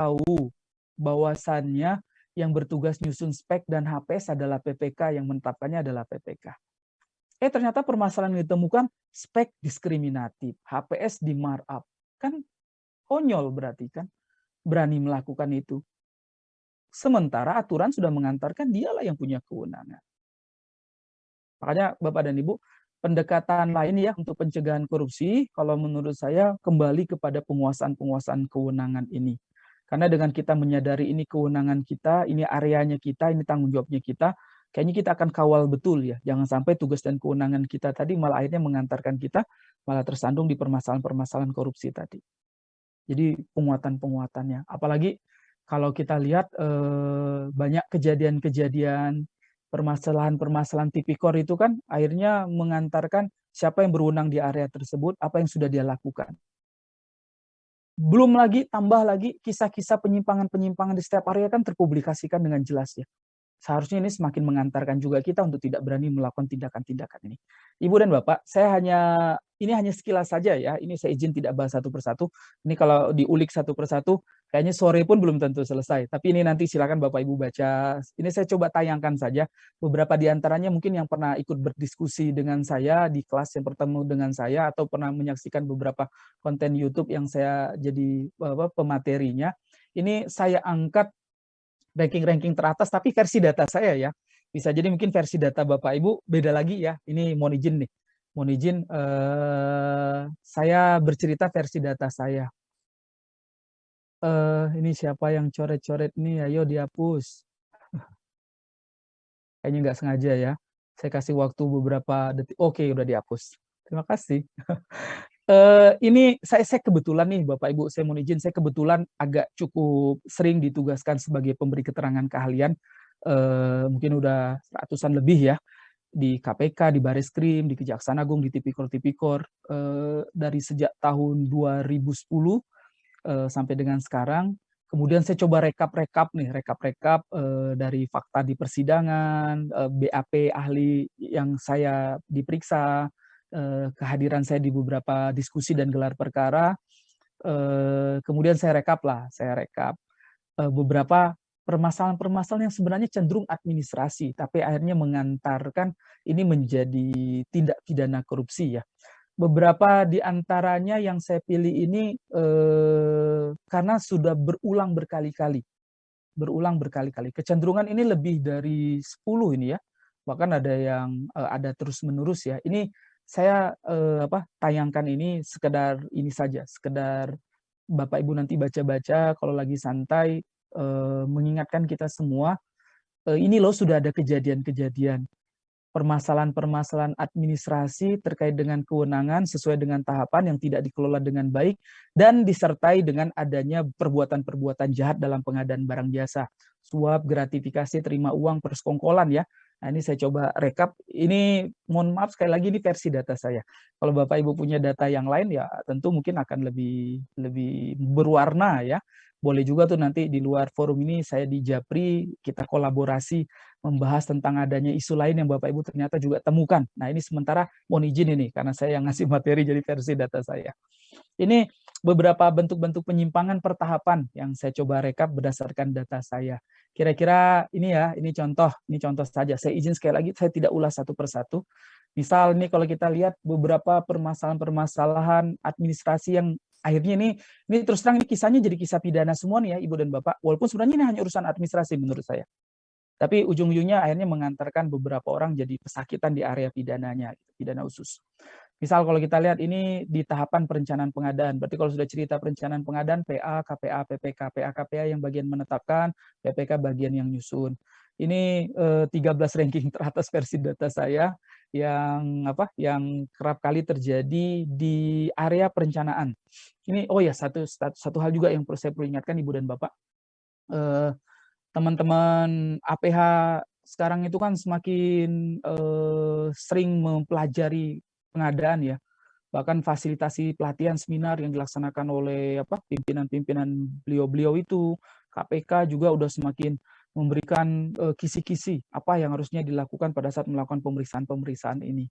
tahu bahwasannya yang bertugas nyusun spek dan HPS adalah PPK, yang menetapkannya adalah PPK. Ternyata permasalahan yang ditemukan spek diskriminatif, HPS di markup. Kan konyol berarti kan, berani melakukan itu. Sementara aturan sudah mengantarkan dialah yang punya kewenangan. Makanya Bapak dan Ibu, pendekatan lain ya untuk pencegahan korupsi, kalau menurut saya kembali kepada penguasaan-penguasaan kewenangan ini. Karena dengan kita menyadari ini kewenangan kita, ini areanya kita, ini tanggung jawabnya kita, kayaknya kita akan kawal betul ya. Jangan sampai tugas dan kewenangan kita tadi malah akhirnya mengantarkan kita malah tersandung di permasalahan-permasalahan korupsi tadi. Jadi penguatan-penguatannya. Apalagi kalau kita lihat banyak kejadian-kejadian permasalahan-permasalahan tipikor itu kan akhirnya mengantarkan siapa yang berwenang di area tersebut, apa yang sudah dia lakukan. Belum lagi, tambah lagi kisah-kisah penyimpangan-penyimpangan di setiap area kan terpublikasikan dengan jelas ya. Seharusnya ini semakin mengantarkan juga kita untuk tidak berani melakukan tindakan-tindakan ini. Ibu dan Bapak, ini hanya sekilas saja ya. Ini saya izin tidak bahas satu persatu. Ini kalau diulik satu persatu, kayaknya sore pun belum tentu selesai. Tapi ini nanti silakan Bapak Ibu baca. Ini saya coba tayangkan saja. Beberapa di antaranya mungkin yang pernah ikut berdiskusi dengan saya di kelas yang bertemu dengan saya atau pernah menyaksikan beberapa konten YouTube yang saya jadi pematerinya. Ini saya angkat ranking-ranking teratas, tapi versi data saya ya. Bisa jadi mungkin versi data Bapak Ibu beda lagi ya. Ini mohon izin nih. Mohon izin, saya bercerita versi data saya. Ini siapa yang coret-coret nih? Ayo dihapus. Kayaknya nggak sengaja ya. Saya kasih waktu beberapa detik. Oke, udah dihapus. Terima kasih. Ini saya kebetulan nih Bapak Ibu, saya mohon izin, saya kebetulan agak cukup sering ditugaskan sebagai pemberi keterangan keahlian, mungkin udah ratusan lebih ya, di KPK, di Bareskrim, di Kejaksaan Agung, di Tipikor-Tipikor, dari sejak tahun 2010 sampai dengan sekarang. Kemudian saya coba rekap dari fakta di persidangan, BAP ahli yang saya diperiksa, kehadiran saya di beberapa diskusi dan gelar perkara, kemudian saya rekap beberapa permasalahan-permasalahan yang sebenarnya cenderung administrasi, tapi akhirnya mengantarkan ini menjadi tindak pidana korupsi ya. Beberapa di antaranya yang saya pilih ini karena sudah berulang berkali-kali. Kecenderungan ini lebih dari 10 ini ya. Bahkan ada yang ada terus-menerus ya. Ini saya tayangkan ini sekedar ini saja, sekedar Bapak Ibu nanti baca-baca kalau lagi santai, mengingatkan kita semua, ini loh sudah ada kejadian-kejadian permasalahan-permasalahan administrasi terkait dengan kewenangan sesuai dengan tahapan yang tidak dikelola dengan baik dan disertai dengan adanya perbuatan-perbuatan jahat dalam pengadaan barang jasa, suap, gratifikasi, terima uang, persekongkolan ya. Nah, ini saya coba rekap. Ini mohon maaf sekali lagi ini versi data saya. Kalau Bapak Ibu punya data yang lain ya tentu mungkin akan lebih berwarna ya. Boleh juga tuh nanti di luar forum ini saya di Japri kita kolaborasi membahas tentang adanya isu lain yang Bapak Ibu ternyata juga temukan. Nah ini sementara mohon izin ini karena saya yang ngasih materi jadi versi data saya. Ini beberapa bentuk-bentuk penyimpangan pertahapan yang saya coba rekap berdasarkan data saya. Kira-kira ini ya, ini contoh saja. Saya izin sekali lagi, saya tidak ulas satu persatu. Misal nih kalau kita lihat beberapa permasalahan-permasalahan administrasi yang akhirnya ini terus terang ini kisahnya jadi kisah pidana semua nih ya Ibu dan Bapak. Walaupun sebenarnya ini hanya urusan administrasi menurut saya. Tapi ujung-ujungnya akhirnya mengantarkan beberapa orang jadi pesakitan di area pidananya, pidana khusus. Misal kalau kita lihat ini di tahapan perencanaan pengadaan, berarti kalau sudah cerita perencanaan pengadaan, PA, KPA, PPK, PA, KPA yang bagian menetapkan, PPK bagian yang nyusun. Ini 13 ranking teratas versi data saya yang kerap kali terjadi di area perencanaan. Ini satu hal juga yang saya perlu ingatkan Ibu dan Bapak. Teman-teman APH sekarang itu kan semakin sering mempelajari pengadaan ya, bahkan fasilitasi pelatihan seminar yang dilaksanakan oleh pimpinan-pimpinan beliau-beliau itu, KPK juga udah semakin memberikan kisi-kisi apa yang harusnya dilakukan pada saat melakukan pemeriksaan-pemeriksaan ini.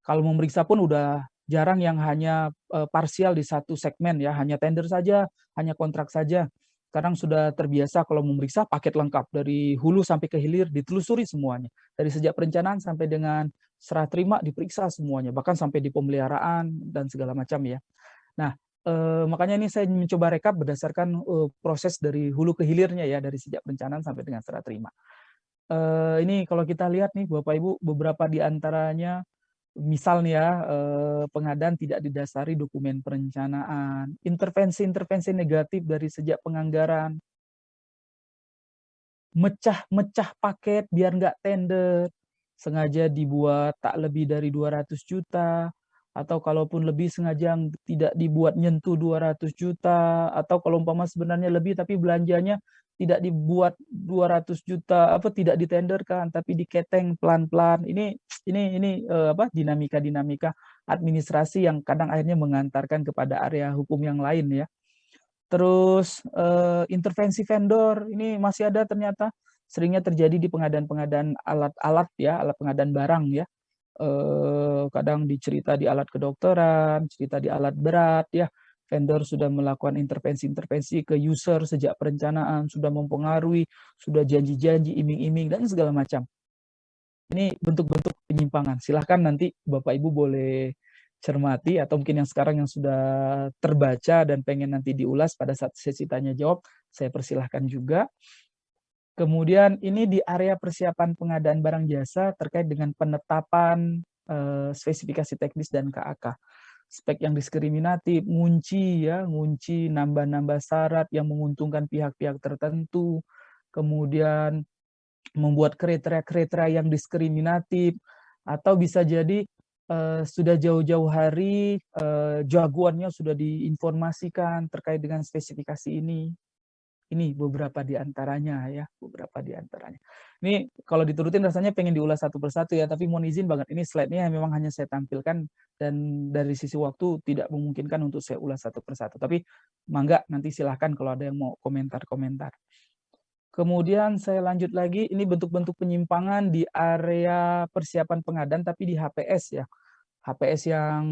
Kalau memeriksa pun udah jarang yang hanya parsial di satu segmen ya, hanya tender saja, hanya kontrak saja. Kadang sudah terbiasa kalau memeriksa paket lengkap dari hulu sampai ke hilir ditelusuri semuanya. Dari sejak perencanaan sampai dengan serah terima diperiksa semuanya, bahkan sampai di pemeliharaan dan segala macam ya. Nah, makanya ini saya mencoba rekap berdasarkan proses dari hulu ke hilirnya ya, dari sejak perencanaan sampai dengan serah terima. Ini kalau kita lihat nih Bapak Ibu, beberapa di antaranya misal nih ya, pengadaan tidak didasari dokumen perencanaan, intervensi-intervensi negatif dari sejak penganggaran, mecah-mecah paket biar nggak tender, sengaja dibuat tak lebih dari 200 juta, atau kalaupun lebih sengaja tidak dibuat nyentuh 200 juta, atau kalau umpama sebenarnya lebih tapi belanjanya tidak dibuat 200 juta, tidak ditenderkan, tapi diketeng pelan-pelan. Ini apa dinamika-dinamika administrasi yang kadang akhirnya mengantarkan kepada area hukum yang lain ya. Terus intervensi vendor ini masih ada ternyata, seringnya terjadi di pengadaan-pengadaan alat-alat ya, alat pengadaan barang ya. Kadang dicerita di alat kedokteran, cerita di alat berat ya. Vendor sudah melakukan intervensi-intervensi ke user sejak perencanaan, sudah mempengaruhi, sudah janji-janji, iming-iming dan segala macam. Ini bentuk-bentuk penyimpangan. Silahkan nanti Bapak Ibu boleh cermati, atau mungkin yang sekarang yang sudah terbaca dan pengen nanti diulas pada saat sesi tanya jawab, saya persilahkan juga. Kemudian ini di area persiapan pengadaan barang jasa terkait dengan penetapan spesifikasi teknis dan KAK. Spek yang diskriminatif, ngunci ya, ngunci, nambah-nambah syarat yang menguntungkan pihak-pihak tertentu, kemudian membuat kriteria-kriteria yang diskriminatif, atau bisa jadi sudah jauh-jauh hari jagoannya sudah diinformasikan terkait dengan spesifikasi ini. Ini beberapa di antaranya ya, beberapa di antaranya. Ini kalau diturutin rasanya pengen diulas satu persatu ya, tapi mohon izin banget ini slide-nya memang hanya saya tampilkan dan dari sisi waktu tidak memungkinkan untuk saya ulas satu persatu. Tapi mangga nanti silahkan kalau ada yang mau komentar-komentar. Kemudian saya lanjut lagi, ini bentuk-bentuk penyimpangan di area persiapan pengadaan tapi di HPS ya. HPS yang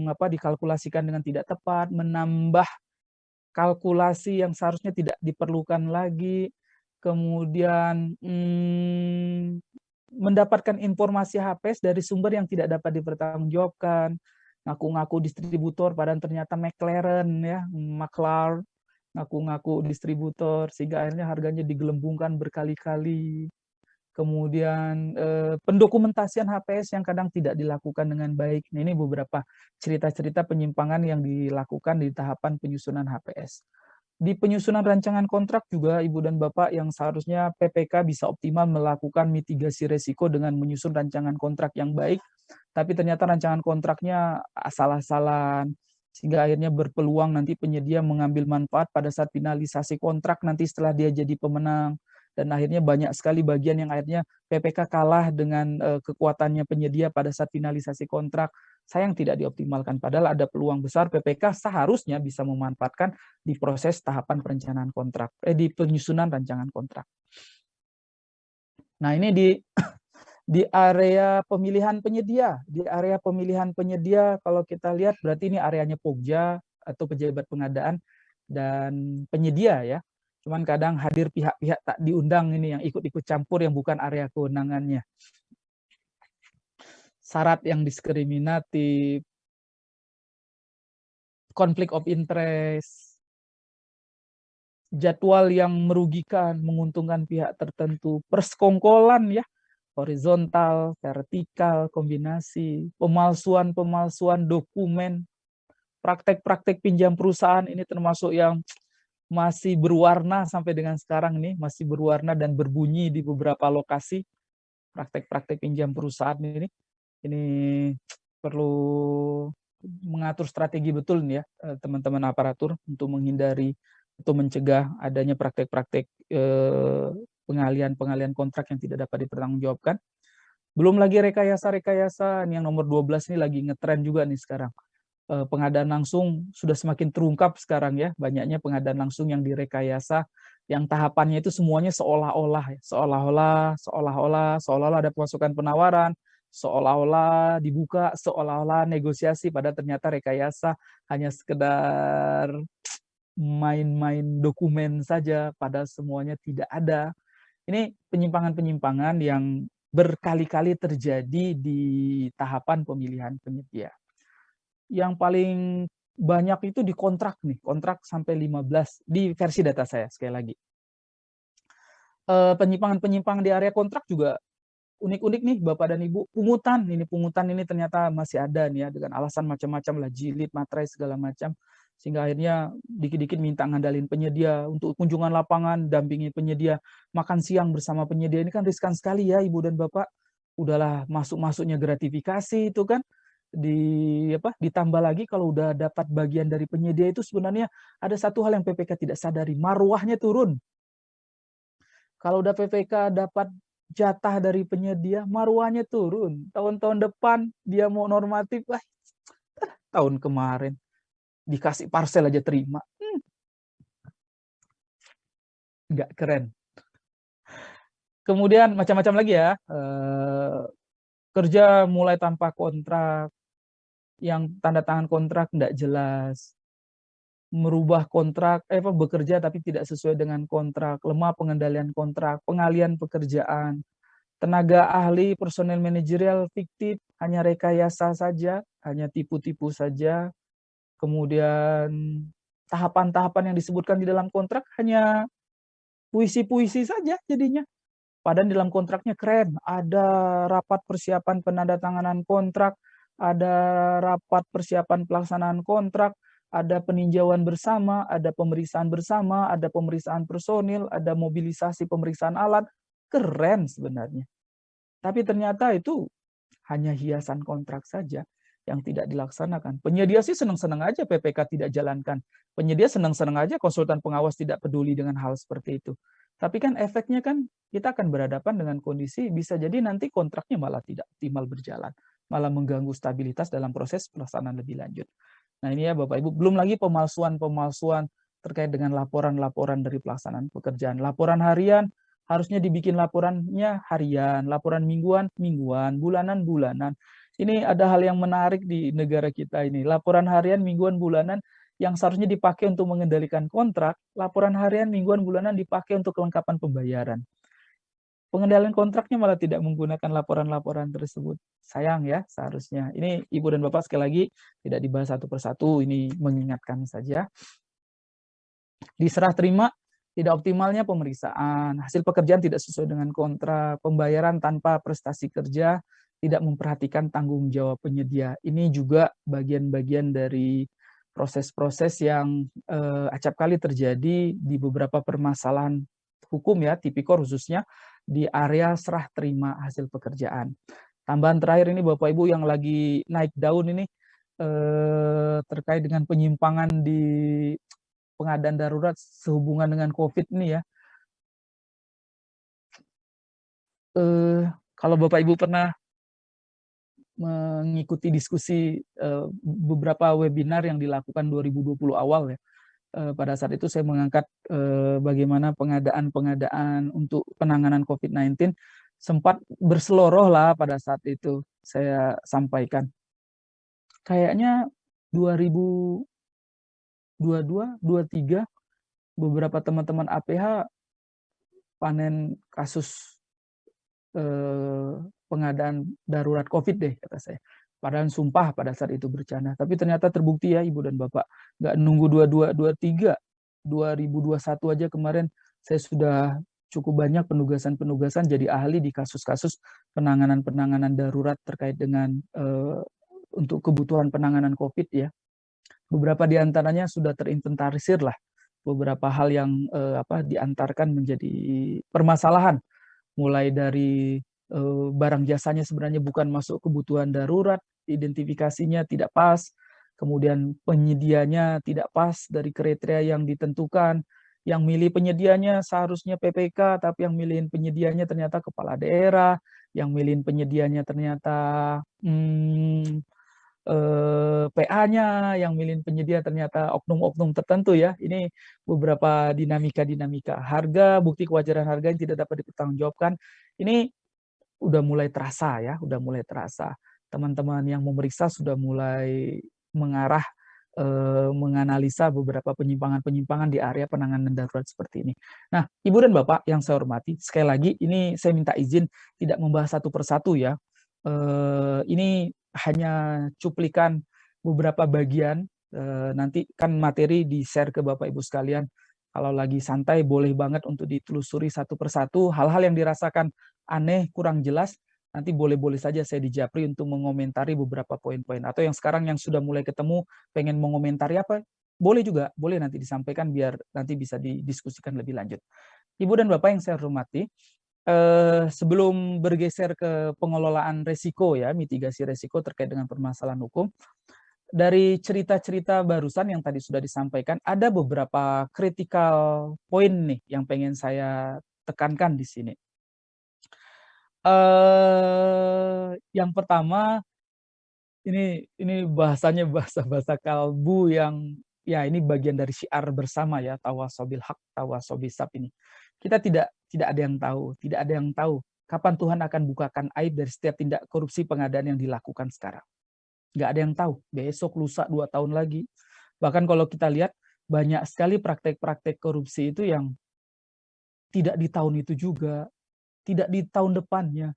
dikalkulasikan dengan tidak tepat, menambah kalkulasi yang seharusnya tidak diperlukan lagi, kemudian mendapatkan informasi HPS dari sumber yang tidak dapat dipertanggungjawabkan, ngaku-ngaku distributor padahal ternyata McLaren ya, McLaren, ngaku-ngaku distributor sehingga akhirnya harganya digelembungkan berkali-kali. Kemudian pendokumentasian HPS yang kadang tidak dilakukan dengan baik. Nah, ini beberapa cerita-cerita penyimpangan yang dilakukan di tahapan penyusunan HPS. Di penyusunan rancangan kontrak juga Ibu dan Bapak yang seharusnya PPK bisa optimal melakukan mitigasi resiko dengan menyusun rancangan kontrak yang baik, tapi ternyata rancangan kontraknya asal-asalan, sehingga akhirnya berpeluang nanti penyedia mengambil manfaat pada saat finalisasi kontrak nanti setelah dia jadi pemenang. Dan akhirnya banyak sekali bagian yang akhirnya PPK kalah dengan kekuatannya penyedia pada saat finalisasi kontrak. Sayang tidak dioptimalkan, padahal ada peluang besar PPK seharusnya bisa memanfaatkan di proses tahapan perencanaan kontrak, di penyusunan rancangan kontrak. Nah, ini di area pemilihan penyedia. Di area pemilihan penyedia, kalau kita lihat berarti ini areanya Pogja atau pejabat pengadaan dan penyedia ya. Cuman kadang hadir pihak-pihak tak diundang ini yang ikut-ikut campur yang bukan area kewenangannya. Syarat yang diskriminatif, konflik of interest, jadwal yang merugikan, menguntungkan pihak tertentu, persekongkolan ya, horizontal, vertikal, kombinasi, pemalsuan-pemalsuan dokumen, praktek-praktek pinjam perusahaan ini termasuk yang masih berwarna sampai dengan sekarang nih, masih berwarna dan berbunyi di beberapa lokasi. Praktek-praktek pinjam perusahaan ini perlu mengatur strategi betul nih ya teman-teman aparatur untuk menghindari atau mencegah adanya praktek-praktek pengalian kontrak yang tidak dapat dipertanggungjawabkan. Belum lagi rekayasa-rekayasa, ini yang nomor 12 ini lagi ngetren juga nih sekarang. Pengadaan langsung sudah semakin terungkap sekarang ya, banyaknya pengadaan langsung yang direkayasa, yang tahapannya itu semuanya seolah-olah ada pemasukan penawaran, seolah-olah dibuka, seolah-olah negosiasi, pada ternyata rekayasa hanya sekedar main-main dokumen saja, padahal semuanya tidak ada. Ini penyimpangan-penyimpangan yang berkali-kali terjadi di tahapan pemilihan penyedia. Yang paling banyak itu di kontrak nih, kontrak sampai 15 di versi data saya sekali lagi. Penyimpangan-penyimpangan di area kontrak juga unik-unik nih Bapak dan Ibu. Pungutan ini ternyata masih ada nih ya, dengan alasan macam-macam lah, jilid, materai, segala macam. Sehingga akhirnya dikit-dikit minta ngandalin penyedia untuk kunjungan lapangan, dampingi penyedia, makan siang bersama penyedia. Ini kan riskan sekali ya Ibu dan Bapak. Udahlah masuk-masuknya gratifikasi itu kan, ditambah lagi kalau udah dapat bagian dari penyedia itu sebenarnya ada satu hal yang PPK tidak sadari, marwahnya turun. Kalau udah PPK dapat jatah dari penyedia, marwahnya turun. Tahun-tahun depan dia mau normatif, tahun kemarin dikasih parcel aja terima. Nggak keren. Kemudian macam-macam lagi ya. Kerja mulai tanpa kontrak, yang tanda tangan kontrak nggak jelas, merubah kontrak, bekerja tapi tidak sesuai dengan kontrak, lemah pengendalian kontrak, pengalian pekerjaan, tenaga ahli, personel manajerial fiktif, hanya rekayasa saja, hanya tipu-tipu saja. Kemudian tahapan-tahapan yang disebutkan di dalam kontrak hanya puisi-puisi saja jadinya. Padahal di dalam kontraknya keren, ada rapat persiapan penandatanganan kontrak, ada rapat persiapan pelaksanaan kontrak, ada peninjauan bersama, ada pemeriksaan bersama, ada pemeriksaan personil, ada mobilisasi pemeriksaan alat. Keren sebenarnya. Tapi ternyata itu hanya hiasan kontrak saja yang tidak dilaksanakan. Penyedia sih senang-senang aja PPK tidak jalankan. Penyedia senang-senang aja konsultan pengawas tidak peduli dengan hal seperti itu. Tapi kan efeknya kan kita akan berhadapan dengan kondisi bisa jadi nanti kontraknya malah tidak optimal berjalan, malah mengganggu stabilitas dalam proses pelaksanaan lebih lanjut. Nah ini ya Bapak Ibu, belum lagi pemalsuan-pemalsuan terkait dengan laporan-laporan dari pelaksanaan pekerjaan. Laporan harian harusnya dibikin laporannya harian, laporan mingguan, bulanan, bulanan. Ini ada hal yang menarik di negara kita ini. Laporan harian, mingguan, bulanan yang seharusnya dipakai untuk mengendalikan kontrak, laporan harian, mingguan, bulanan dipakai untuk kelengkapan pembayaran. Pengendalian kontraknya malah tidak menggunakan laporan-laporan tersebut. Sayang ya, seharusnya. Ini Ibu dan Bapak sekali lagi tidak dibahas satu persatu, ini mengingatkan saja. Diserah terima, tidak optimalnya pemeriksaan, hasil pekerjaan tidak sesuai dengan kontrak, pembayaran tanpa prestasi kerja, tidak memperhatikan tanggung jawab penyedia. Ini juga bagian-bagian dari proses-proses yang acap kali terjadi di beberapa permasalahan hukum ya, tipikor khususnya di area serah terima hasil pekerjaan. Tambahan terakhir ini Bapak Ibu yang lagi naik daun ini terkait dengan penyimpangan di pengadaan darurat sehubungan dengan COVID ini ya. Kalau Bapak Ibu pernah mengikuti diskusi beberapa webinar yang dilakukan 2020 awal ya. Pada saat itu saya mengangkat bagaimana pengadaan untuk penanganan COVID-19 sempat berseloroh lah pada saat itu saya sampaikan. Kayaknya 2022, 23 beberapa teman-teman APH panen kasus pengadaan darurat COVID deh kata saya. Padahal sumpah pada saat itu bercanda. Tapi ternyata terbukti ya Ibu dan Bapak. Nggak nunggu 22, 23, 2021 aja kemarin saya sudah cukup banyak penugasan-penugasan jadi ahli di kasus-kasus penanganan-penanganan darurat terkait dengan untuk kebutuhan penanganan COVID ya. Beberapa di antaranya sudah terinventarisir lah beberapa hal yang diantarkan menjadi permasalahan, mulai dari barang jasanya sebenarnya bukan masuk kebutuhan darurat, identifikasinya tidak pas, kemudian penyedianya tidak pas dari kriteria yang ditentukan, yang milih penyedianya seharusnya PPK, tapi yang milihin penyedianya ternyata kepala daerah, yang milihin penyedianya ternyata PA-nya, yang milih penyedia ternyata oknum-oknum tertentu ya. Ini beberapa dinamika-dinamika harga, bukti kewajaran harga yang tidak dapat dipertanggungjawabkan. Ini udah mulai terasa ya, udah mulai terasa. Teman-teman yang memeriksa sudah mulai mengarah menganalisa beberapa penyimpangan-penyimpangan di area penanganan darurat seperti ini. Nah, Ibu dan Bapak yang saya hormati, sekali lagi ini saya minta izin tidak membahas satu persatu ya. Ini hanya cuplikan beberapa bagian, nanti kan materi di-share ke Bapak Ibu sekalian. Kalau lagi santai boleh banget untuk ditelusuri satu persatu, hal-hal yang dirasakan aneh, kurang jelas, nanti boleh-boleh saja saya dijapri untuk mengomentari beberapa poin-poin. Atau yang sekarang yang sudah mulai ketemu, pengen mengomentari apa, boleh juga, boleh nanti disampaikan biar nanti bisa didiskusikan lebih lanjut. Ibu dan Bapak yang saya hormati, sebelum bergeser ke pengelolaan resiko ya, mitigasi resiko terkait dengan permasalahan hukum, dari cerita-cerita barusan yang tadi sudah disampaikan, ada beberapa critical point nih yang pengen saya tekankan di sini. Yang pertama, ini bahasanya bahasa kalbu yang ya ini bagian dari syiar bersama ya, tawasobil haq, tawasobisab ini. Kita tidak ada yang tahu, tidak ada yang tahu kapan Tuhan akan bukakan aib dari setiap tindak korupsi pengadaan yang dilakukan sekarang. Nggak ada yang tahu, besok, lusa, 2 tahun lagi. Bahkan kalau kita lihat, banyak sekali praktek-praktek korupsi itu yang tidak di tahun itu juga, tidak di tahun depannya.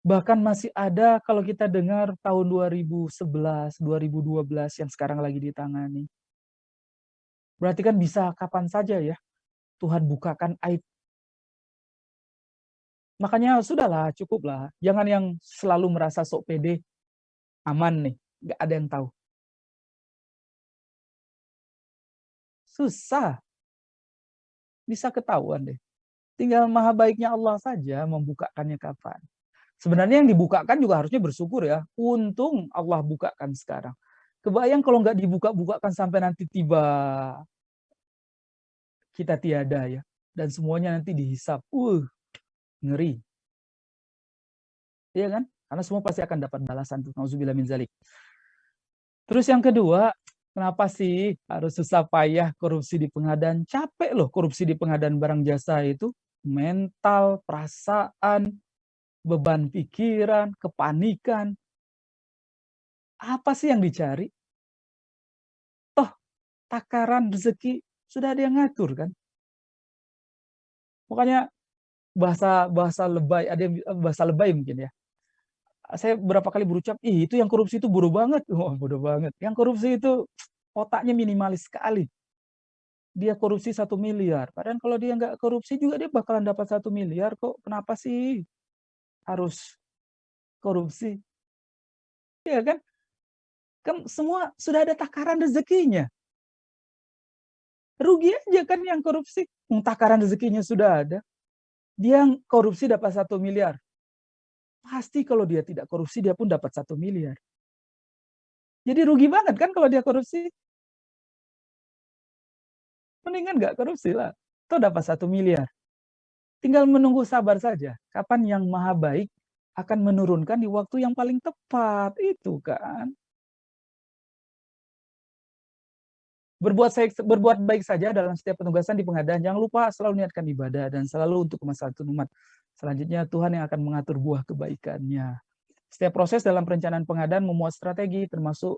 Bahkan masih ada kalau kita dengar tahun 2011, 2012 yang sekarang lagi ditangani. Berarti kan bisa kapan saja ya Tuhan bukakan aib. Makanya sudahlah, cukuplah. Jangan yang selalu merasa sok pede, aman nih, nggak ada yang tahu. Susah, bisa ketahuan deh. Tinggal maha baiknya Allah saja membukakannya kapan. Sebenarnya yang dibukakan juga harusnya bersyukur ya. Untung Allah bukakan sekarang. Kebayang kalau nggak dibuka-bukakan sampai nanti tiba kita tiada ya. Dan semuanya nanti dihisap. Ngeri. Iya kan? Karena semua pasti akan dapat balasan tuh. Nauzubillah min zalik. Terus yang kedua, kenapa sih harus susah payah korupsi di pengadaan? Capek loh korupsi di pengadaan barang jasa itu. Mental, perasaan, beban pikiran, kepanikan. Apa sih yang dicari? Toh, takaran rezeki sudah ada yang ngatur kan? Makanya bahasa lebay, ada yang bahasa lebay mungkin ya. Saya berapa kali berucap, ih itu yang korupsi itu bodoh banget. Oh, bodoh banget. Yang korupsi itu otaknya minimalis sekali. Dia korupsi 1 miliar. Padahal kalau dia nggak korupsi juga dia bakalan dapat 1 miliar kok. Kenapa sih harus korupsi? Iya kan? Kan semua sudah ada takaran rezekinya. Rugi aja kan yang korupsi. Takaran rezekinya sudah ada. Dia yang korupsi dapat 1 miliar. Pasti kalau dia tidak korupsi, dia pun dapat 1 miliar. Jadi rugi banget kan kalau dia korupsi. Mendingan nggak korupsi lah. Toh dapat 1 miliar. Tinggal menunggu sabar saja. Kapan yang maha baik akan menurunkan di waktu yang paling tepat. Itu kan. Berbuat baik saja dalam setiap penugasan di pengadaan. Jangan lupa selalu niatkan ibadah dan selalu untuk kemaslahatan umat. Selanjutnya Tuhan yang akan mengatur buah kebaikannya. Setiap proses dalam perencanaan pengadaan memuat strategi termasuk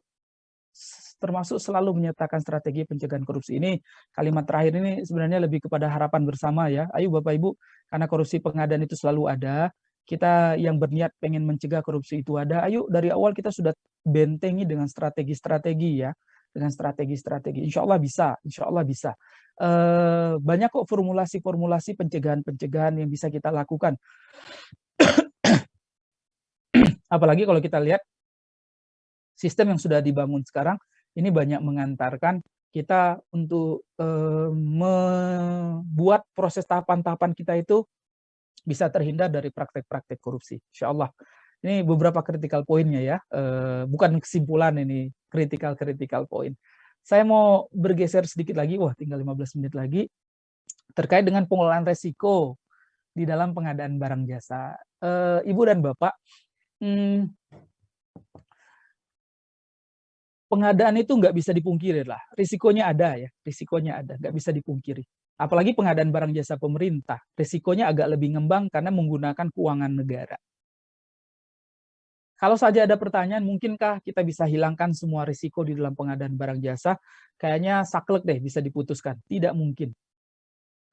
selalu menyertakan strategi pencegahan korupsi. Ini kalimat terakhir ini sebenarnya lebih kepada harapan bersama ya. Ayo Bapak Ibu, karena korupsi pengadaan itu selalu ada. Kita yang berniat pengen mencegah korupsi itu ada. Ayo dari awal kita sudah bentengi dengan strategi-strategi ya. Dengan strategi-strategi. Insya Allah bisa, insya Allah bisa. Banyak kok formulasi-formulasi pencegahan-pencegahan yang bisa kita lakukan. Apalagi kalau kita lihat sistem yang sudah dibangun sekarang, ini banyak mengantarkan kita untuk membuat proses tahapan-tahapan kita itu bisa terhindar dari praktek-praktek korupsi. Insya Allah. Ini beberapa critical poinnya ya, bukan kesimpulan ini, critical point. Saya mau bergeser sedikit lagi, wah tinggal 15 menit lagi, terkait dengan pengelolaan resiko di dalam pengadaan barang jasa. Ibu dan Bapak, pengadaan itu nggak bisa dipungkiri lah, risikonya ada ya, risikonya ada, nggak bisa dipungkiri. Apalagi pengadaan barang jasa pemerintah, risikonya agak lebih ngembang karena menggunakan keuangan negara. Kalau saja ada pertanyaan, mungkinkah kita bisa hilangkan semua risiko di dalam pengadaan barang jasa? Kayaknya saklek deh bisa diputuskan. Tidak mungkin.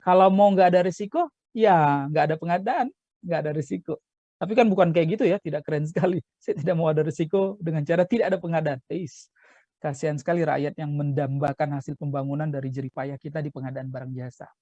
Kalau mau nggak ada risiko, ya nggak ada pengadaan, nggak ada risiko. Tapi kan bukan kayak gitu ya, tidak keren sekali. Saya tidak mau ada risiko dengan cara tidak ada pengadaan. Kasihan sekali rakyat yang mendambakan hasil pembangunan dari jerih payah kita di pengadaan barang jasa.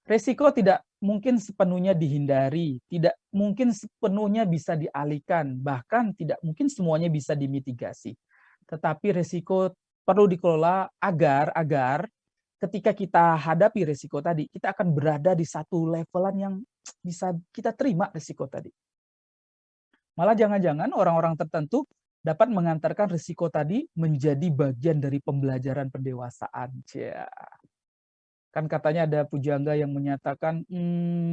Risiko tidak mungkin sepenuhnya dihindari, tidak mungkin sepenuhnya bisa dialihkan, bahkan tidak mungkin semuanya bisa dimitigasi. Tetapi risiko perlu dikelola agar ketika kita hadapi risiko tadi, kita akan berada di satu levelan yang bisa kita terima risiko tadi. Malah jangan-jangan orang-orang tertentu dapat mengantarkan risiko tadi menjadi bagian dari pembelajaran pendewasaan. Kan katanya ada pujangga yang menyatakan,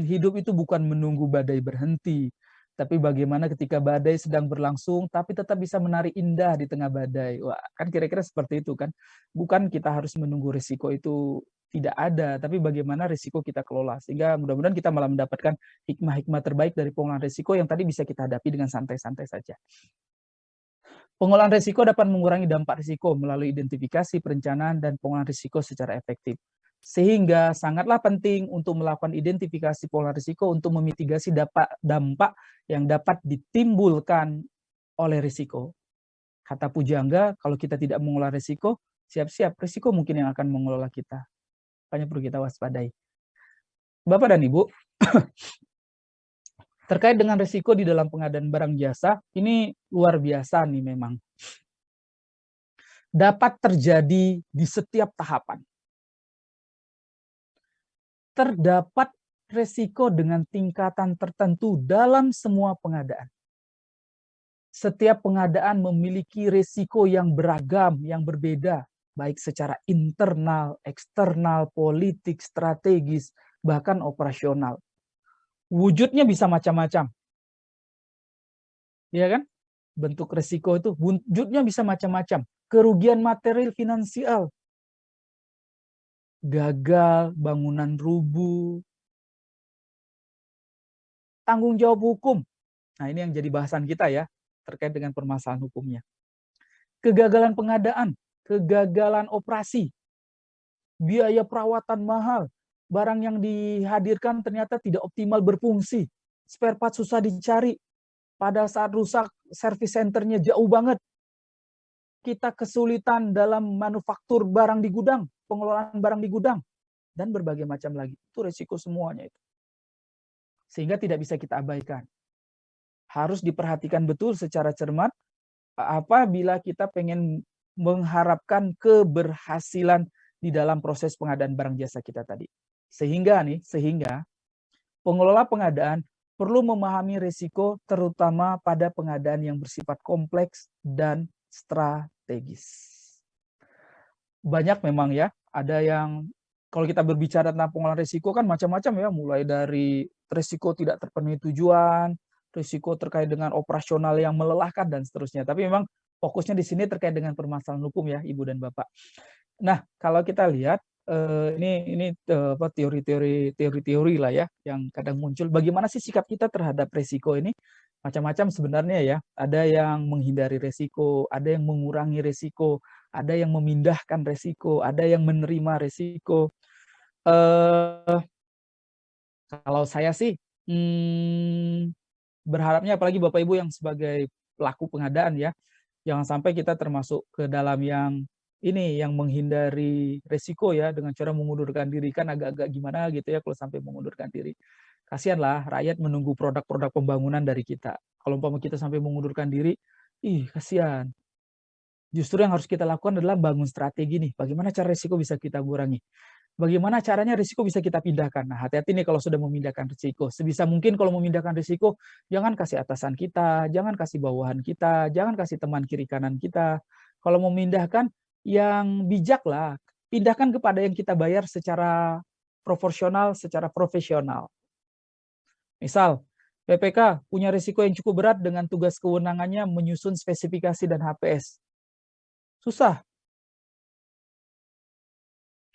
hidup itu bukan menunggu badai berhenti, tapi bagaimana ketika badai sedang berlangsung, tapi tetap bisa menari indah di tengah badai. Wah, kan kira-kira seperti itu kan. Bukan kita harus menunggu risiko itu tidak ada, tapi bagaimana risiko kita kelola. Sehingga mudah-mudahan kita malah mendapatkan hikmah-hikmah terbaik dari pengolahan risiko yang tadi bisa kita hadapi dengan santai-santai saja. Pengolahan risiko dapat mengurangi dampak risiko melalui identifikasi, perencanaan, dan pengolahan risiko secara efektif. Sehingga sangatlah penting untuk melakukan identifikasi pengolahan risiko untuk memitigasi dampak yang dapat ditimbulkan oleh risiko. Kata pujangga, kalau kita tidak mengolah risiko, siap-siap risiko mungkin yang akan mengelola kita. Makanya perlu kita waspadai. Bapak dan Ibu, terkait dengan risiko di dalam pengadaan barang jasa, ini luar biasa nih memang. Dapat terjadi di setiap tahapan. Terdapat risiko dengan tingkatan tertentu dalam semua pengadaan. Setiap pengadaan memiliki risiko yang beragam, yang berbeda, baik secara internal, eksternal, politik, strategis, bahkan operasional. Wujudnya bisa macam-macam. Ya kan? Bentuk risiko itu wujudnya bisa macam-macam. Kerugian material finansial, gagal, bangunan rubuh, tanggung jawab hukum. Nah, ini yang jadi bahasan kita ya, terkait dengan permasalahan hukumnya. Kegagalan pengadaan, kegagalan operasi, biaya perawatan mahal, barang yang dihadirkan ternyata tidak optimal berfungsi, spare part susah dicari, pada saat rusak service centernya jauh banget, kita kesulitan dalam manufaktur barang di gudang, pengelolaan barang di gudang, dan berbagai macam lagi. Itu resiko semuanya itu. Sehingga tidak bisa kita abaikan. Harus diperhatikan betul secara cermat apabila kita pengen mengharapkan keberhasilan di dalam proses pengadaan barang jasa kita tadi. Sehingga pengelola pengadaan perlu memahami risiko terutama pada pengadaan yang bersifat kompleks dan strategis. Banyak memang ya, ada yang kalau kita berbicara tentang pengolahan risiko kan macam-macam ya, mulai dari risiko tidak terpenuhi tujuan, risiko terkait dengan operasional yang melelahkan dan seterusnya. Tapi memang fokusnya di sini terkait dengan permasalahan hukum ya, Ibu dan Bapak. Nah, kalau kita lihat ini teori-teori lah ya yang kadang muncul. Bagaimana sih sikap kita terhadap risiko ini? Macam-macam sebenarnya ya. Ada yang menghindari risiko, ada yang mengurangi risiko, ada yang memindahkan risiko, ada yang menerima risiko. Kalau saya sih berharapnya apalagi Bapak Ibu yang sebagai pelaku pengadaan ya, jangan sampai kita termasuk ke dalam yang ini, yang menghindari resiko ya, dengan cara mengundurkan diri, kan agak-agak gimana gitu ya kalau sampai mengundurkan diri. Kasihanlah rakyat menunggu produk-produk pembangunan dari kita. Kalau umpama kita sampai mengundurkan diri, kasihan. Justru yang harus kita lakukan adalah bangun strategi nih, bagaimana cara risiko bisa kita kurangi. Bagaimana caranya risiko bisa kita pindahkan. Nah, hati-hati nih kalau sudah memindahkan risiko. Sebisa mungkin kalau memindahkan risiko, jangan kasih atasan kita, jangan kasih bawahan kita, jangan kasih teman kiri kanan kita. Kalau memindahkan, yang bijak lah, pindahkan kepada yang kita bayar secara proporsional, secara profesional. Misal, PPK punya risiko yang cukup berat dengan tugas kewenangannya menyusun spesifikasi dan HPS. Susah.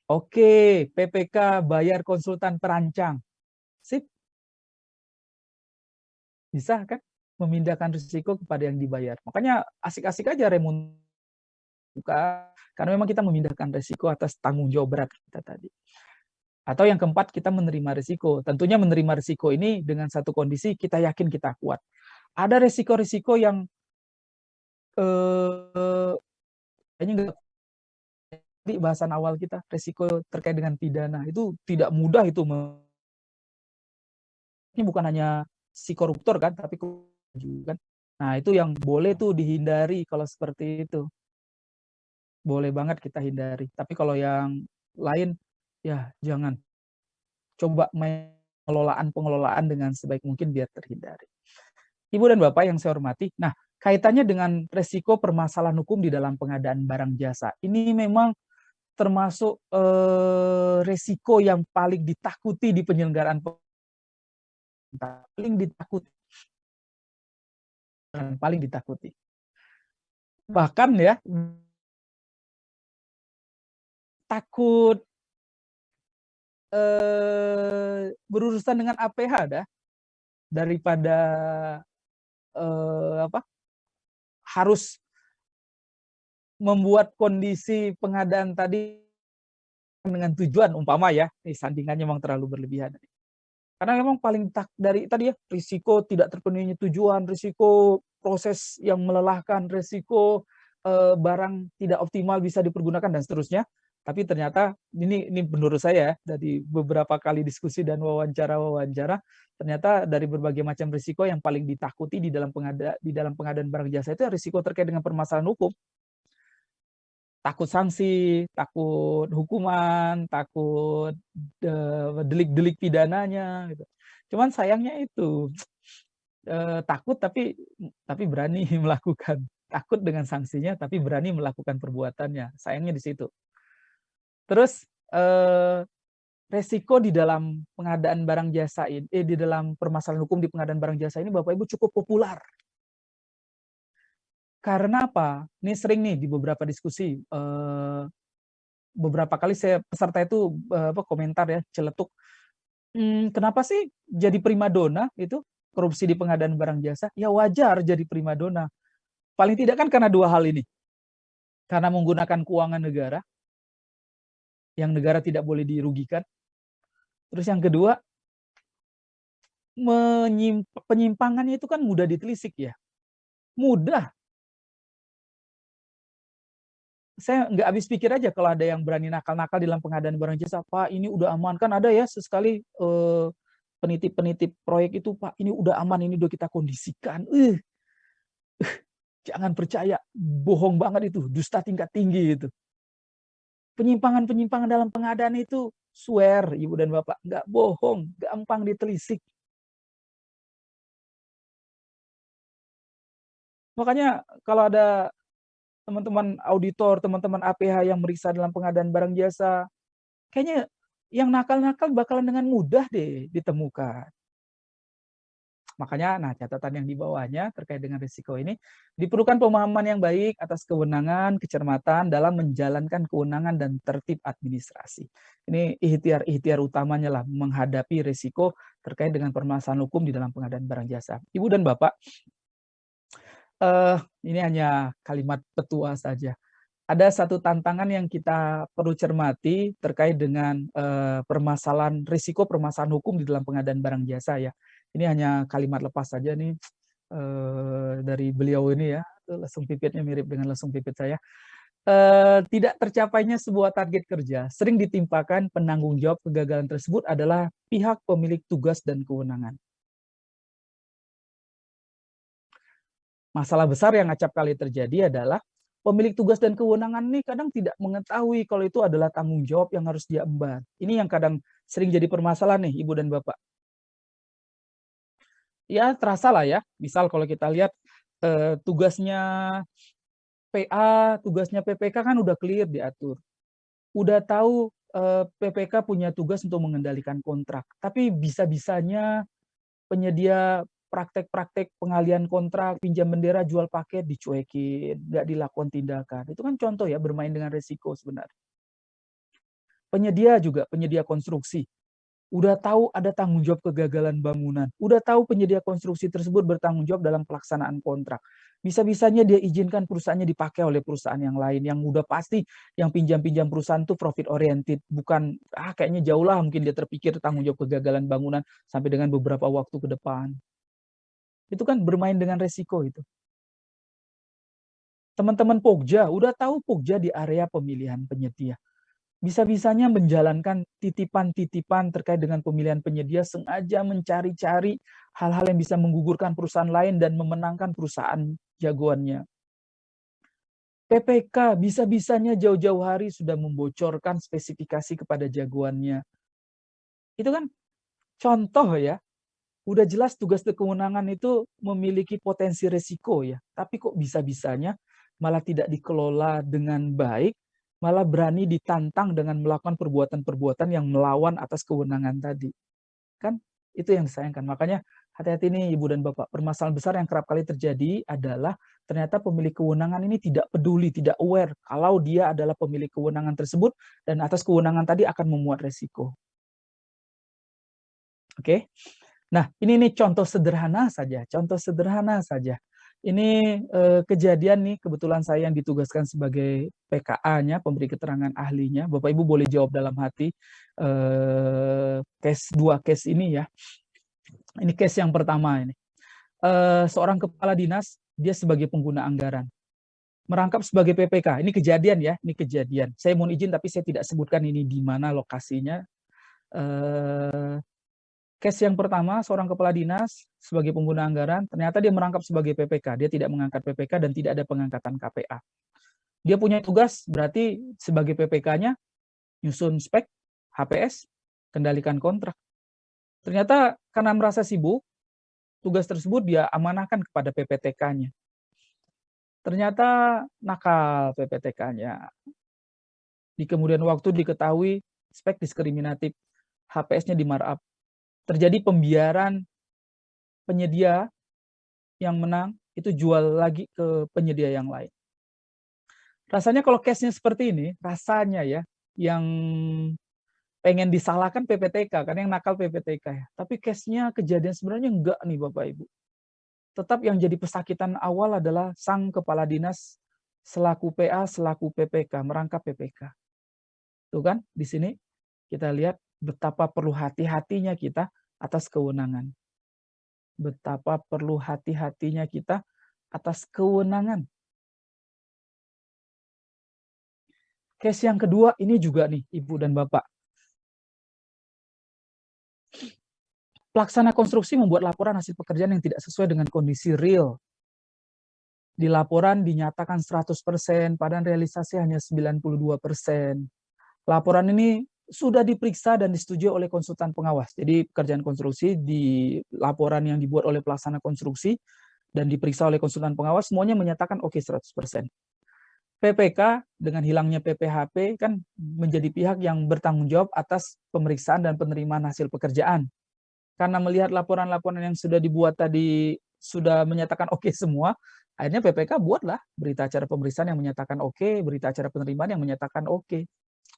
Oke, PPK bayar konsultan perancang. Sip. Bisa kan? memindahkan risiko kepada yang dibayar. Makanya asik-asik aja buka, karena memang kita memindahkan risiko atas tanggung jawab berat kita tadi. Atau yang keempat, kita menerima risiko. Tentunya menerima risiko ini dengan satu kondisi kita yakin kita kuat. Ada risiko-risiko yang kayaknya nggak di bahasan awal kita, risiko terkait dengan pidana itu tidak mudah itu. Ini bukan hanya si koruptor kan, tapi juga kan. Nah, itu yang boleh tuh dihindari kalau seperti itu. Boleh banget kita hindari. Tapi kalau yang lain, ya jangan. Coba pengelolaan dengan sebaik mungkin biar terhindari. Ibu dan Bapak yang saya hormati, nah kaitannya dengan resiko permasalahan hukum di dalam pengadaan barang jasa. Ini memang termasuk resiko yang paling ditakuti di penyelenggaraan paling ditakuti. Bahkan ya takut berurusan dengan APH dah daripada harus membuat kondisi pengadaan tadi dengan tujuan umpama ya, sandingannya memang terlalu berlebihan. Karena memang paling dari tadi ya, risiko tidak terpenuhinya tujuan, risiko proses yang melelahkan, risiko barang tidak optimal bisa dipergunakan dan seterusnya. Tapi ternyata ini menurut saya dari beberapa kali diskusi dan wawancara, ternyata dari berbagai macam risiko yang paling ditakuti di dalam pengadaan barang jasa itu risiko terkait dengan permasalahan hukum. Takut sanksi, takut hukuman, takut delik-delik pidananya gitu. Cuman sayangnya itu takut tapi berani melakukan. Takut dengan sanksinya tapi berani melakukan perbuatannya. Sayangnya di situ. Terus resiko di dalam pengadaan barang jasa ini, di dalam permasalahan hukum di pengadaan barang jasa ini Bapak Ibu cukup populer. Karena apa? Ini sering nih di beberapa diskusi, beberapa kali peserta itu komentar ya, celetuk. Kenapa sih jadi primadona itu korupsi di pengadaan barang jasa? Ya wajar jadi primadona. Paling tidak kan karena dua hal ini. Karena menggunakan keuangan negara, yang negara tidak boleh dirugikan. Terus yang kedua, penyimpangannya itu kan mudah ditelisik ya. Mudah. Saya nggak habis pikir aja kalau ada yang berani nakal-nakal dalam pengadaan barang jasa. Pak, ini udah aman. Kan ada ya sesekali penitip-penitip proyek itu, Pak, ini udah aman, ini udah kita kondisikan. Jangan percaya, bohong banget itu, dusta tingkat tinggi itu. Penyimpangan-penyimpangan dalam pengadaan itu, swear, Ibu dan Bapak, nggak bohong, gampang ditelisik. Makanya kalau ada teman-teman auditor, teman-teman APH yang meriksa dalam pengadaan barang jasa, kayaknya yang nakal-nakal bakalan dengan mudah deh ditemukan. Makanya, nah catatan yang di bawahnya terkait dengan risiko ini, diperlukan pemahaman yang baik atas kewenangan, kecermatan dalam menjalankan kewenangan dan tertib administrasi. Ini ikhtiar utamanya lah menghadapi risiko terkait dengan permasalahan hukum di dalam pengadaan barang jasa. Ibu dan Bapak, ini hanya kalimat petua saja. Ada satu tantangan yang kita perlu cermati terkait dengan permasalahan hukum di dalam pengadaan barang jasa ya. Ini hanya kalimat lepas saja nih dari beliau ini ya. Lesung pipitnya mirip dengan lesung pipit saya. Tidak tercapainya sebuah target kerja sering ditimpakan penanggung jawab kegagalan tersebut adalah pihak pemilik tugas dan kewenangan. Masalah besar yang acap kali terjadi adalah pemilik tugas dan kewenangan ini kadang tidak mengetahui kalau itu adalah tanggung jawab yang harus dia emban. Ini yang kadang sering jadi permasalahan nih, Ibu dan Bapak. Ya, terasa lah ya. Misal kalau kita lihat tugasnya PA, tugasnya PPK kan udah clear diatur. Udah tahu PPK punya tugas untuk mengendalikan kontrak. Tapi bisa-bisanya penyedia praktek-praktek pengalian kontrak, pinjam bendera, jual paket, dicuekin, nggak dilakukan tindakan. Itu kan contoh ya bermain dengan resiko sebenarnya. Penyedia juga, penyedia konstruksi. udah tahu ada tanggung jawab kegagalan bangunan, udah tahu penyedia konstruksi tersebut bertanggung jawab dalam pelaksanaan kontrak. Bisa-bisanya dia izinkan perusahaannya dipakai oleh perusahaan yang lain, yang udah pasti yang pinjam-pinjam perusahaan itu profit oriented, bukan kayaknya jauh lah mungkin dia terpikir tanggung jawab kegagalan bangunan sampai dengan beberapa waktu ke depan. Itu kan bermain dengan resiko itu. Teman-teman Pokja, udah tahu Pokja di area pemilihan penyedia. Bisa-bisanya menjalankan titipan-titipan terkait dengan pemilihan penyedia, sengaja mencari-cari hal-hal yang bisa menggugurkan perusahaan lain dan memenangkan perusahaan jagoannya. PPK bisa-bisanya jauh-jauh hari sudah membocorkan spesifikasi kepada jagoannya. Itu kan contoh ya, udah jelas tugas dan kewenangan itu memiliki potensi resiko ya, tapi kok bisa-bisanya malah tidak dikelola dengan baik, malah berani ditantang dengan melakukan perbuatan-perbuatan yang melawan atas kewenangan tadi. Kan itu yang disayangkan. Makanya hati-hati nih Ibu dan Bapak. Permasalahan besar yang kerap kali terjadi adalah ternyata pemilik kewenangan ini tidak peduli, tidak aware kalau dia adalah pemilik kewenangan tersebut dan atas kewenangan tadi akan memuat resiko. Oke. Nah, ini contoh sederhana saja, contoh sederhana saja. Ini kejadian nih, kebetulan saya yang ditugaskan sebagai PKA-nya, pemberi keterangan ahlinya. Bapak Ibu boleh jawab dalam hati dua case ini ya. Ini case yang pertama ini. Seorang kepala dinas, dia sebagai pengguna anggaran. Merangkap sebagai PPK. Ini kejadian ya, ini kejadian. Saya mohon izin tapi saya tidak sebutkan ini di mana lokasinya. Case yang pertama, seorang kepala dinas sebagai pengguna anggaran, ternyata dia merangkap sebagai PPK. Dia tidak mengangkat PPK dan tidak ada pengangkatan KPA. Dia punya tugas, berarti sebagai PPK-nya, nyusun spek, HPS, kendalikan kontrak. Ternyata karena merasa sibuk, tugas tersebut dia amanahkan kepada PPTK-nya. Ternyata nakal PPTK-nya. Di kemudian waktu diketahui spek diskriminatif, HPS-nya di markup. Terjadi pembiaran penyedia yang menang itu jual lagi ke penyedia yang lain. Rasanya kalau case-nya seperti ini, rasanya ya, yang pengen disalahkan PPTK, kan yang nakal PPTK ya. Tapi case-nya kejadian sebenarnya enggak nih Bapak Ibu. Tetap yang jadi pesakitan awal adalah sang kepala dinas selaku PA, selaku PPK, merangkap PPK. Tuh kan, di sini kita lihat betapa perlu hati-hatinya kita atas kewenangan. Betapa perlu hati-hatinya kita atas kewenangan. Case yang kedua ini juga nih, Ibu dan Bapak. Pelaksana konstruksi membuat laporan hasil pekerjaan yang tidak sesuai dengan kondisi real. Di laporan dinyatakan 100%, padahal realisasi hanya 92%. Laporan ini sudah diperiksa dan disetujui oleh konsultan pengawas. Jadi pekerjaan konstruksi di laporan yang dibuat oleh pelaksana konstruksi dan diperiksa oleh konsultan pengawas, semuanya menyatakan oke 100%. PPK dengan hilangnya PPHP kan menjadi pihak yang bertanggung jawab atas pemeriksaan dan penerimaan hasil pekerjaan. Karena melihat laporan-laporan yang sudah dibuat tadi sudah menyatakan oke semua, akhirnya PPK buatlah berita acara pemeriksaan yang menyatakan oke, berita acara penerimaan yang menyatakan oke.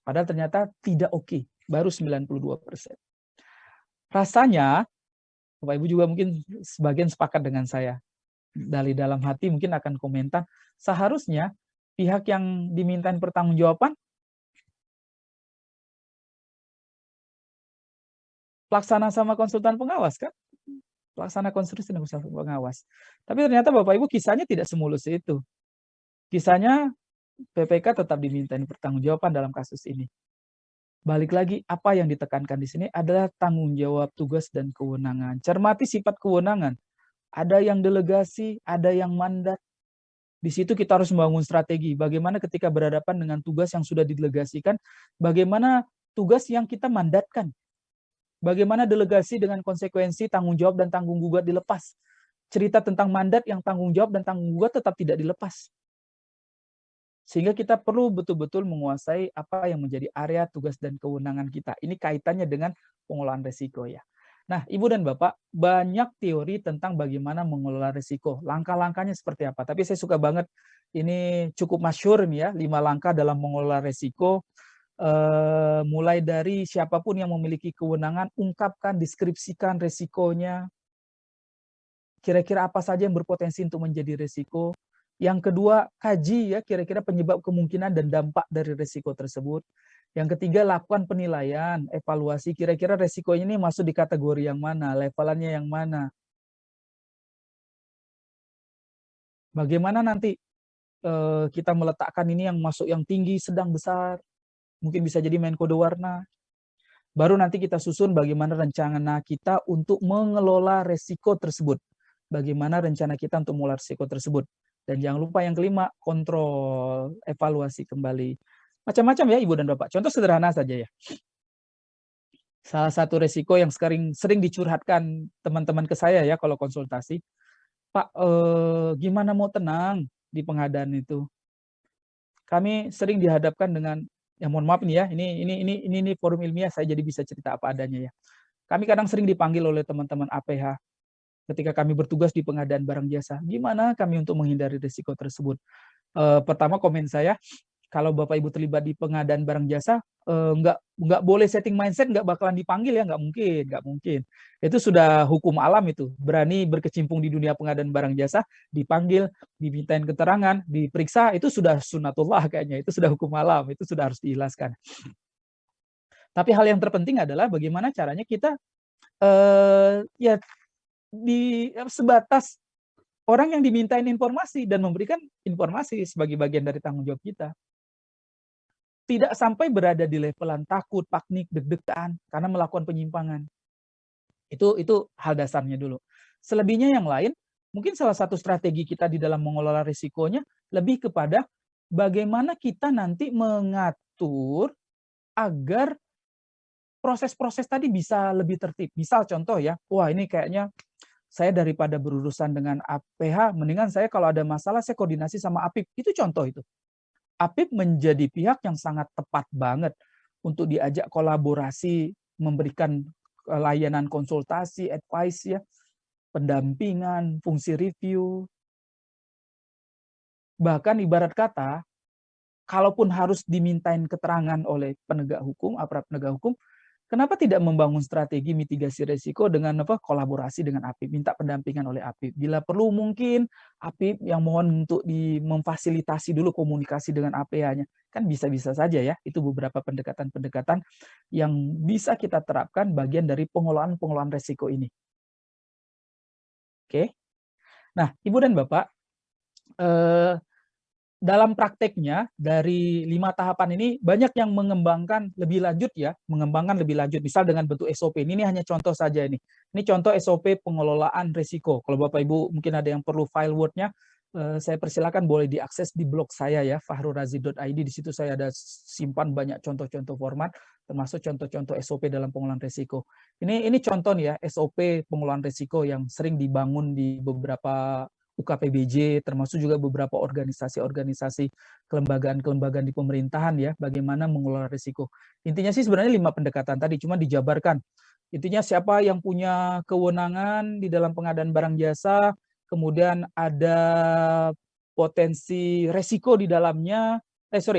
Padahal ternyata tidak oke, baru 92%. Rasanya, Bapak Ibu juga mungkin sebagian sepakat dengan saya. Dari dalam hati mungkin akan komentar, seharusnya pihak yang dimintain pertanggungjawaban pelaksana sama konsultan pengawas kan? Pelaksana konstruksi dan konsultan pengawas. Tapi ternyata Bapak Ibu kisahnya tidak semulus itu. Kisahnya PPK tetap dimintain pertanggungjawaban dalam kasus ini. Balik lagi, apa yang ditekankan di sini adalah tanggung jawab tugas dan kewenangan. Cermati sifat kewenangan. Ada yang delegasi, ada yang mandat. Di situ kita harus membangun strategi. Bagaimana ketika berhadapan dengan tugas yang sudah didelegasikan, bagaimana tugas yang kita mandatkan. Bagaimana delegasi dengan konsekuensi tanggung jawab dan tanggung gugat dilepas. Cerita tentang mandat yang tanggung jawab dan tanggung gugat tetap tidak dilepas. Sehingga kita perlu betul-betul menguasai apa yang menjadi area tugas dan kewenangan kita. Ini kaitannya dengan pengolahan risiko ya. Nah, Ibu dan Bapak, banyak teori tentang bagaimana mengelola risiko. Langkah-langkahnya seperti apa. Tapi saya suka banget, ini cukup masyhur nih ya, 5 langkah dalam mengelola risiko. mulai dari siapapun yang memiliki kewenangan, ungkapkan, deskripsikan resikonya, kira-kira apa saja yang berpotensi untuk menjadi resiko. Yang kedua, kaji ya kira-kira penyebab, kemungkinan, dan dampak dari resiko tersebut. Yang ketiga, lakukan penilaian, evaluasi, kira-kira resikonya ini masuk di kategori yang mana, levelannya yang mana. Bagaimana nanti kita meletakkan ini yang masuk yang tinggi, sedang, besar, mungkin bisa jadi main kode warna. Baru nanti kita susun bagaimana rencana kita untuk mengelola resiko tersebut. Bagaimana rencana kita untuk mengelola resiko tersebut. Dan jangan lupa yang kelima, kontrol, evaluasi kembali. Macam-macam ya Ibu dan Bapak. Contoh sederhana saja ya. Salah satu resiko yang sering dicurhatkan teman-teman ke saya ya kalau konsultasi, Pak, gimana mau tenang di pengadaan itu? Kami sering dihadapkan dengan, ya mohon maaf nih ya, ini forum ilmiah, saya jadi bisa cerita apa adanya ya. Kami kadang sering dipanggil oleh teman-teman APH ketika kami bertugas di pengadaan barang jasa. Gimana kami untuk menghindari risiko tersebut? Pertama komen saya, kalau Bapak Ibu terlibat di pengadaan barang jasa, nggak boleh setting mindset, nggak bakalan dipanggil ya, nggak mungkin. Itu sudah hukum alam itu. Berani berkecimpung di dunia pengadaan barang jasa, dipanggil, dimintain keterangan, diperiksa, itu sudah sunatullah kayaknya, itu sudah hukum alam, itu sudah harus dijelaskan. Tapi hal yang terpenting adalah bagaimana caranya kita ya sebatas orang yang dimintain informasi dan memberikan informasi sebagai bagian dari tanggung jawab kita. Tidak sampai berada di levelan takut, panik, deg-degan karena melakukan penyimpangan. Itu hal dasarnya dulu. Selebihnya yang lain, mungkin salah satu strategi kita di dalam mengelola risikonya lebih kepada bagaimana kita nanti mengatur agar proses-proses tadi bisa lebih tertib. Misal contoh ya, wah ini kayaknya saya daripada berurusan dengan APH, mendingan saya kalau ada masalah saya koordinasi sama APIP. Itu contoh itu. APIP menjadi pihak yang sangat tepat banget untuk diajak kolaborasi, memberikan layanan konsultasi, advice ya, pendampingan, fungsi review. Bahkan ibarat kata, kalaupun harus dimintain keterangan oleh penegak hukum, aparat penegak hukum, kenapa tidak membangun strategi mitigasi risiko dengan kolaborasi dengan APIP, minta pendampingan oleh APIP. Bila perlu mungkin APIP yang mohon untuk memfasilitasi dulu komunikasi dengan APH-nya. Kan bisa-bisa saja ya, itu beberapa pendekatan-pendekatan yang bisa kita terapkan bagian dari pengelolaan risiko ini. Oke. Nah, Ibu dan Bapak, dalam prakteknya dari 5 tahapan ini banyak yang mengembangkan lebih lanjut ya, misal dengan bentuk SOP. Ini hanya contoh saja ini. Ini contoh SOP pengelolaan risiko. Kalau Bapak Ibu mungkin ada yang perlu file Word-nya, saya persilakan boleh diakses di blog saya ya, fahrurazi.id. Di situ saya ada simpan banyak contoh-contoh format, termasuk contoh-contoh SOP dalam pengelolaan risiko. Ini contoh nih ya, SOP pengelolaan risiko yang sering dibangun di beberapa UKPBJ, termasuk juga beberapa organisasi-organisasi kelembagaan-kelembagaan di pemerintahan ya, bagaimana mengelola risiko. Intinya sih sebenarnya 5 pendekatan tadi, cuma dijabarkan. Intinya siapa yang punya kewenangan di dalam pengadaan barang jasa, kemudian ada potensi resiko di dalamnya,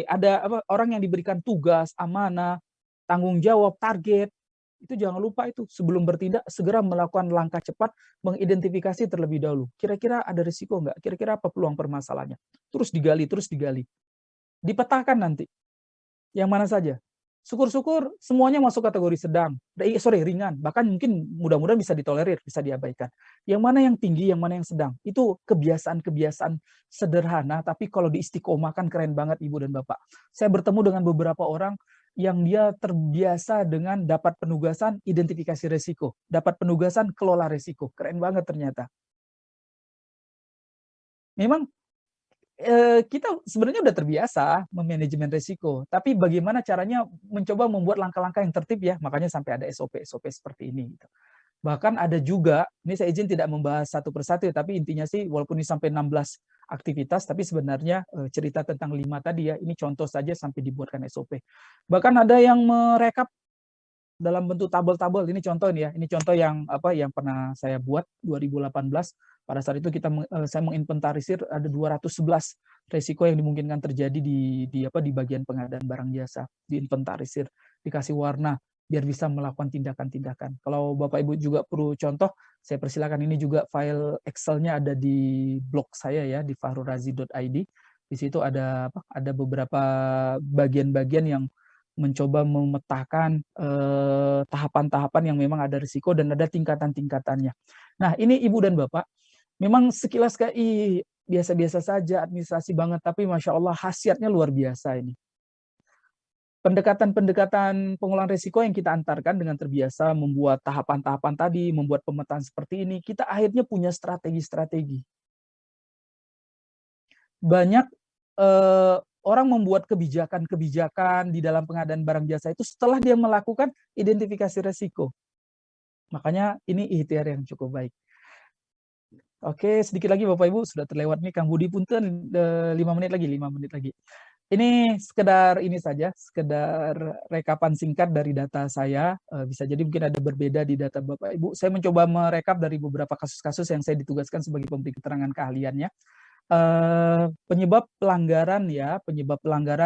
ada orang yang diberikan tugas, amanah, tanggung jawab, target. Itu jangan lupa itu, sebelum bertindak segera melakukan langkah cepat, mengidentifikasi terlebih dahulu. Kira-kira ada risiko nggak? Kira-kira apa peluang permasalahannya? Terus digali. Dipetakan nanti. Yang mana saja. Syukur-syukur semuanya masuk kategori sedang. Ringan. Bahkan mungkin mudah-mudahan bisa ditolerir, bisa diabaikan. Yang mana yang tinggi, yang mana yang sedang. Itu kebiasaan-kebiasaan sederhana, tapi kalau diistiqomahkan keren banget Ibu dan Bapak. Saya bertemu dengan beberapa orang yang dia terbiasa dengan dapat penugasan identifikasi risiko, dapat penugasan kelola risiko. Keren banget ternyata. Memang kita sebenarnya udah terbiasa memanajemen risiko, tapi bagaimana caranya mencoba membuat langkah-langkah yang tertib ya, makanya sampai ada SOP seperti ini. Gitu. Bahkan ada juga, ini saya izin tidak membahas satu persatu, tapi intinya sih walaupun ini sampai 16 aktivitas, tapi sebenarnya cerita tentang 5 tadi ya, ini contoh saja sampai dibuatkan SOP. Bahkan ada yang merekap dalam bentuk tabel-tabel, ini contoh nih ya, ini contoh yang pernah saya buat 2018, Pada saat itu saya menginventarisir ada 211 resiko yang dimungkinkan terjadi di bagian pengadaan barang jasa, diinventarisir, dikasih warna biar bisa melakukan tindakan-tindakan. Kalau Bapak Ibu juga perlu contoh, saya persilakan, ini juga file Excel-nya ada di blog saya ya, di fahrurazi.id. Di situ ada beberapa bagian-bagian yang mencoba memetakan tahapan-tahapan yang memang ada risiko dan ada tingkatan-tingkatannya. Nah, ini Ibu dan Bapak, memang sekilas KI biasa-biasa saja, administrasi banget, tapi Masya Allah khasiatnya luar biasa ini. Pendekatan-pendekatan pengolahan risiko yang kita antarkan dengan terbiasa membuat tahapan-tahapan tadi, membuat pemetaan seperti ini, kita akhirnya punya strategi-strategi. Banyak orang membuat kebijakan-kebijakan di dalam pengadaan barang jasa itu setelah dia melakukan identifikasi risiko. Makanya ini ikhtiar yang cukup baik. Oke, sedikit lagi Bapak Ibu, sudah terlewat nih Kang Budi, punten 5 menit lagi. Ini sekedar ini saja, sekedar rekapan singkat dari data saya, bisa jadi mungkin ada berbeda di data Bapak Ibu. Saya mencoba merekap dari beberapa kasus-kasus yang saya ditugaskan sebagai pemberi keterangan keahliannya. Penyebab pelanggaran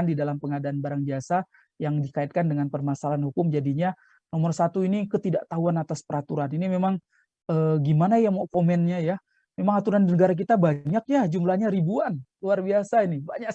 di dalam pengadaan barang jasa yang dikaitkan dengan permasalahan hukum, jadinya nomor 1 ini ketidaktahuan atas peraturan. Ini memang gimana ya mau komennya ya. Memang aturan di negara kita banyak ya, jumlahnya ribuan, luar biasa ini, banyak